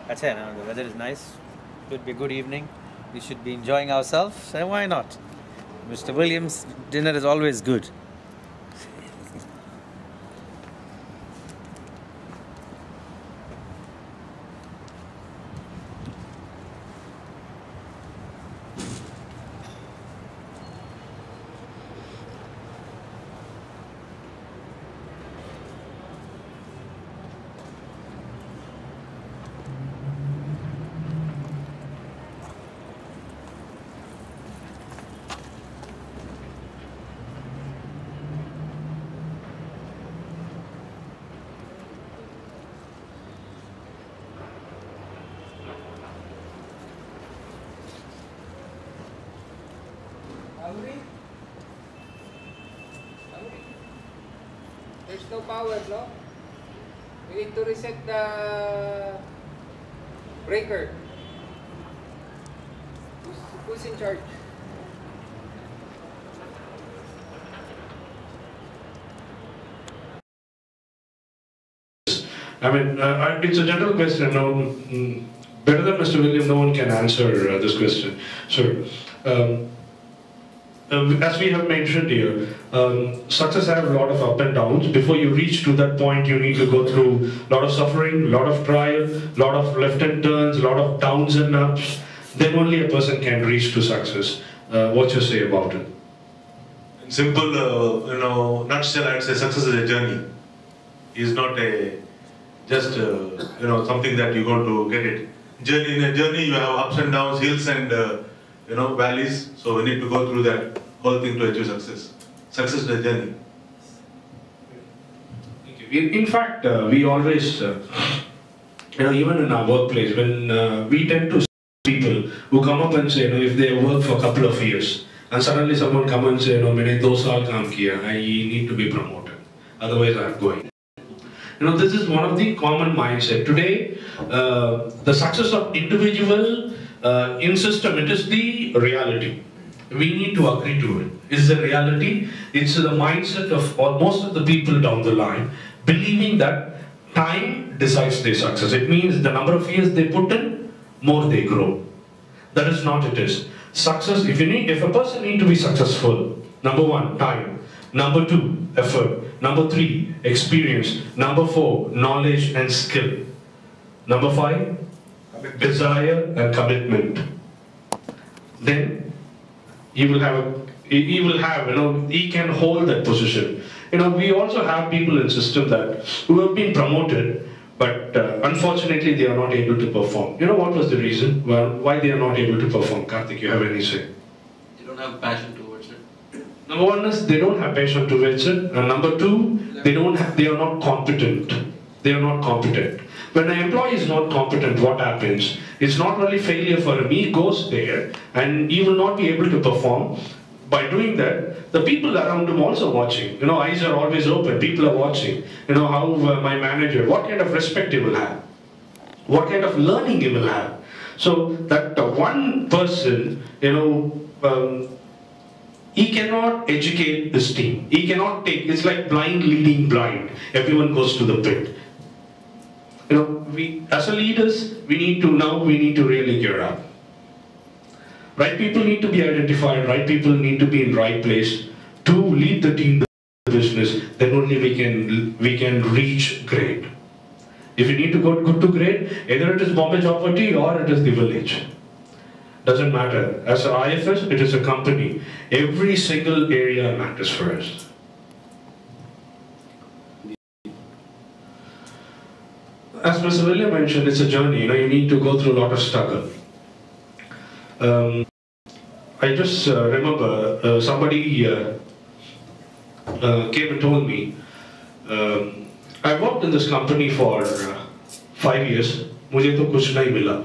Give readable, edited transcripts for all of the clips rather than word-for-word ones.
That's it. The weather is nice. Should be a good evening. We should be enjoying ourselves. And why not? Mr. Williams' dinner is always good. There's no power, no? We need to reset the breaker. Who's in charge? I mean, it's a general question. No, better than Mr. William, no one can answer this question. So, as we have mentioned here, success has a lot of up and downs. Before you reach to that point, you need to go through a lot of suffering, a lot of trial, a lot of left and turns, a lot of downs and ups. Then only a person can reach to success. What you say about it? In simple, nutshell, I'd say success is a journey. It's not just something that you're going to get it. In a journey, you have ups and downs, hills and valleys. So we need to go through that whole thing to achieve success. Success is a journey. In fact, we always, even in our workplace, when we tend to see people who come up and say, if they work for a couple of years, and suddenly someone come and say, मैंने 2 साल काम किया, I need to be promoted, otherwise I'm going. This is one of the common mindset. Today, the success of individual in system, it is the reality. We need to agree to it. It's the reality. It's the mindset of most of the people down the line, believing that time decides their success. It means the number of years they put in, more they grow. That is not it is. Success, if a person needs to be successful, number 1, time. Number 2, effort. Number 3, experience. Number 4, knowledge and skill. Number 5, desire and commitment. Then he can hold that position. We also have people in system who have been promoted, but unfortunately they are not able to perform. What was the reason? Why they are not able to perform? Karthik, you have any say? They don't have passion towards it. Number 1 is they don't have passion towards it, and number 2, they are not competent. They are not competent. When an employee is not competent, what happens? It's not only failure for him. He goes there and he will not be able to perform. By doing that, the people around him also watching. Eyes are always open. People are watching. How my manager, what kind of respect he will have, what kind of learning he will have. So that one person, he cannot educate his team. He cannot take. It's like blind leading blind. Everyone goes to the pit. We as a leaders, we need to really gear up. Right people need to be identified. Right people need to be in right place to lead the team, the business. Then only we can reach great. If you need to go good to great, either it is Bombay Chowpatty or it is the village. doesn't matter. As an IFS, it is a company. Every single area matters for us. As Mr. William mentioned, it's a journey. You need to go through a lot of struggle. I just remember somebody came and told me, I worked in this company for 5 years. मुझे तो कुछ नहीं मिला.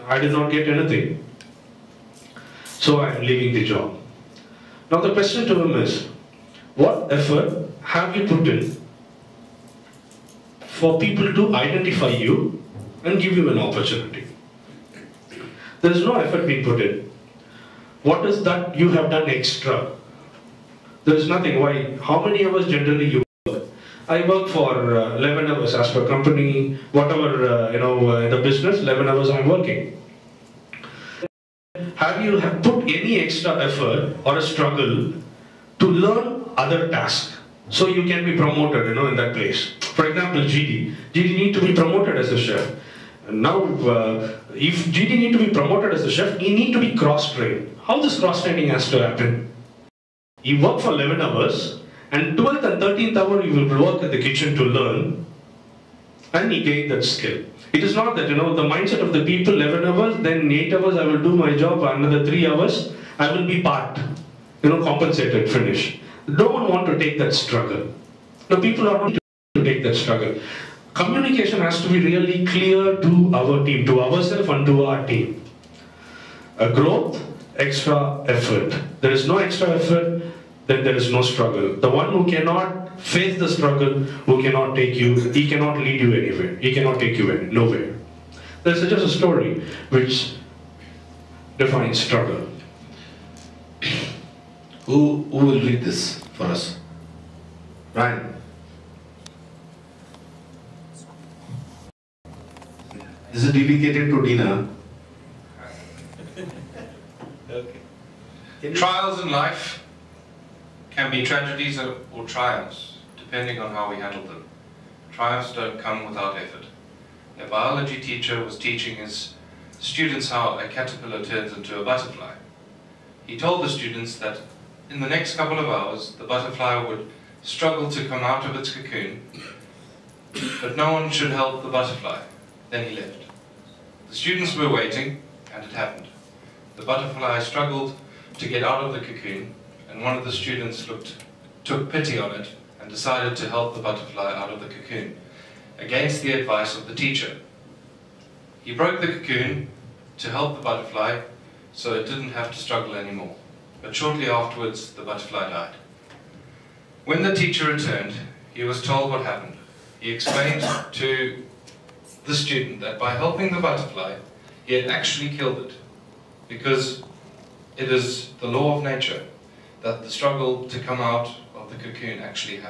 I did not get anything. So I am leaving the job. Now the question to him is, what effort have you put in for people to identify you and give you an opportunity? There is no effort being put in. What is that you have done extra? There is nothing. Why? How many hours generally you work? I work for 11 hours as per company, whatever, in the business, 11 hours I'm working. Have you put any extra effort or a struggle to learn other tasks so you can be promoted, in that place? For example, GD need to be promoted as a chef. Now, if GD need to be promoted as a chef, he need to be cross-trained. How this cross-training has to happen? You work for 11 hours, and 12th and 13th hour you will work in the kitchen to learn, and you gain that skill. It is not that, the mindset of the people, 11 hours, then 8 hours I will do my job, another 3 hours, I will be part, compensated, finish. No one want to take that struggle. The people are not to take that struggle. Communication has to be really clear to our team, to ourselves and to our team. A growth, extra effort. There is no extra effort, then there is no struggle. The one who cannot face the struggle, who cannot take you, he cannot lead you anywhere. He cannot take you nowhere. There's just a story which defines struggle. Who will read this for us? Ryan. This is dedicated to Dina. Okay. Trials in life can be tragedies or triumphs, depending on how we handle them. Triumphs don't come without effort. A biology teacher was teaching his students how a caterpillar turns into a butterfly. He told the students that in the next couple of hours, the butterfly would struggle to come out of its cocoon, but no one should help the butterfly. Then he left. The students were waiting, and it happened. The butterfly struggled to get out of the cocoon, and one of the students took pity on it and decided to help the butterfly out of the cocoon, against the advice of the teacher. He broke the cocoon to help the butterfly so it didn't have to struggle anymore. But shortly afterwards, the butterfly died. When the teacher returned, he was told what happened. He explained to the student that by helping the butterfly, he had actually killed it, because it is the law of nature that the struggle to come out of the cocoon actually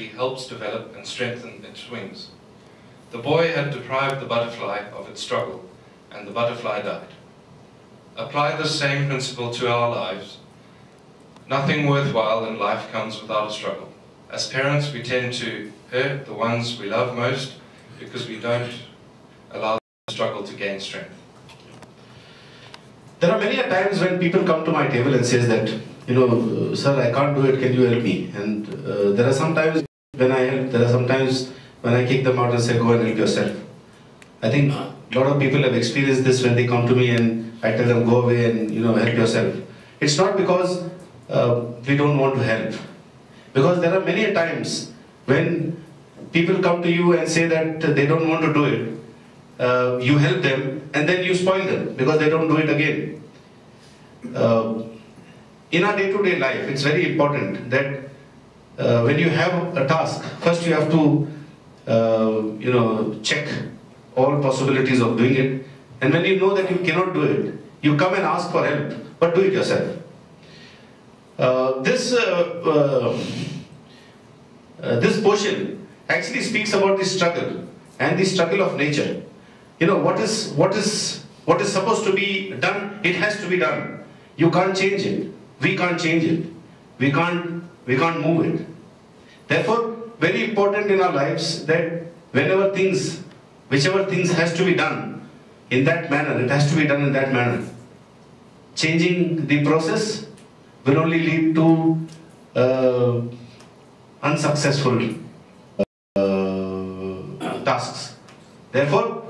helps develop and strengthen its wings. The boy had deprived the butterfly of its struggle, and the butterfly died. Apply the same principle to our lives. Nothing worthwhile in life comes without a struggle. As parents, we tend to hurt the ones we love most because we don't allow the struggle to gain strength. There are many times when people come to my table and says that, sir, I can't do it, can you help me? And there are some times when I help, there are some times when I kick them out and say, go and help yourself. I think a lot of people have experienced this when they come to me and I tell them, go away and help yourself. It's not because we don't want to help. Because there are many times when people come to you and say that they don't want to do it. You help them and then you spoil them because they don't do it again. In our day-to-day life, it's very important that when you have a task, first you have to check all possibilities of doing it. And when you know that you cannot do it, you come and ask for help, but do it yourself. This portion actually speaks about the struggle and the struggle of nature. What is supposed to be done, it has to be done. You can't change it. We can't change it. We can't move it. Therefore, very important in our lives that whichever things has to be done, in that manner. It has to be done in that manner. Changing the process will only lead to unsuccessful tasks. Therefore,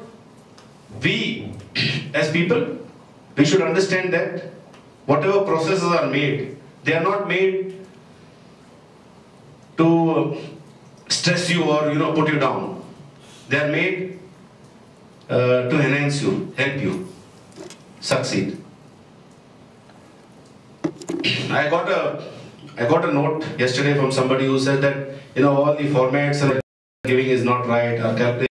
we as people, we should understand that whatever processes are made, they are not made to stress you or put you down. They are made to enhance you, help you succeed. I got a note yesterday from somebody who said that all the formats and giving is not right, or calculation